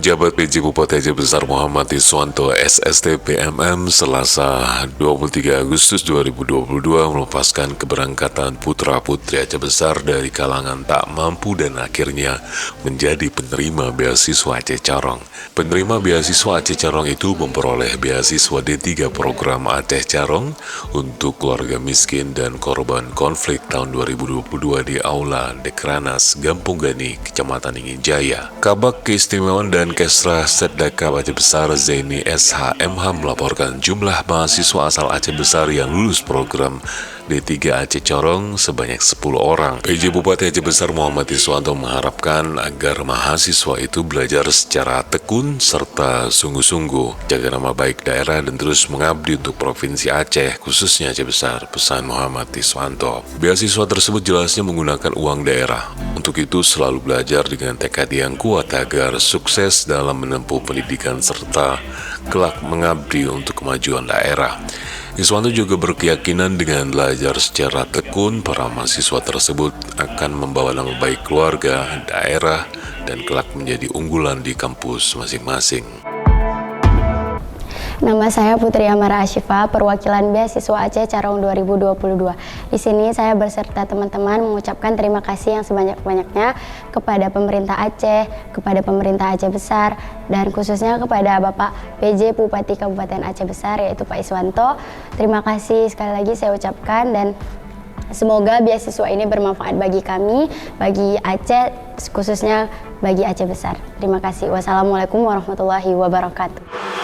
Pejabat PJ Bupati Aceh Besar Muhammad Iswanto SST PMM Selasa 23 Agustus 2022 melepaskan keberangkatan putra-putri Aceh Besar dari kalangan tak mampu dan akhirnya menjadi penerima beasiswa Aceh Carong. Penerima beasiswa Aceh Carong itu memperoleh beasiswa D3 program Aceh Carong untuk keluarga miskin dan korban konflik tahun 2022 di Aula Dekranas, Gampung Gani, Kecamatan Ingin Jaya. Kabak Keistimewaan dan Kesra Setdaka Aceh Besar Zaini SHMH melaporkan jumlah mahasiswa asal Aceh Besar yang lulus program D3 Aceh Carong sebanyak 10 orang. PJ Bupati Aceh Besar Muhammad Iswanto mengharapkan agar mahasiswa itu belajar secara tekun serta sungguh-sungguh, jaga nama baik daerah dan terus mengabdi untuk Provinsi Aceh, khususnya Aceh Besar, pesan Muhammad Iswanto. Beasiswa tersebut jelasnya menggunakan uang daerah. Untuk itu selalu belajar dengan tekad yang kuat agar sukses dalam menempuh pendidikan serta kelak mengabdi untuk kemajuan daerah. Iswanto juga berkeyakinan dengan belajar secara tekun, para mahasiswa tersebut akan membawa nama baik keluarga, daerah, dan kelak menjadi unggulan di kampus masing-masing. Nama saya Putri Amara Ashifa, perwakilan beasiswa Aceh Carong 2022. Di sini saya berserta teman-teman mengucapkan terima kasih yang sebanyak-banyaknya kepada pemerintah Aceh, kepada pemerintah Aceh Besar, dan khususnya kepada Bapak PJ Bupati Kabupaten Aceh Besar yaitu Pak Iswanto. Terima kasih sekali lagi saya ucapkan dan semoga beasiswa ini bermanfaat bagi kami, bagi Aceh, khususnya bagi Aceh Besar. Terima kasih. Wassalamualaikum warahmatullahi wabarakatuh.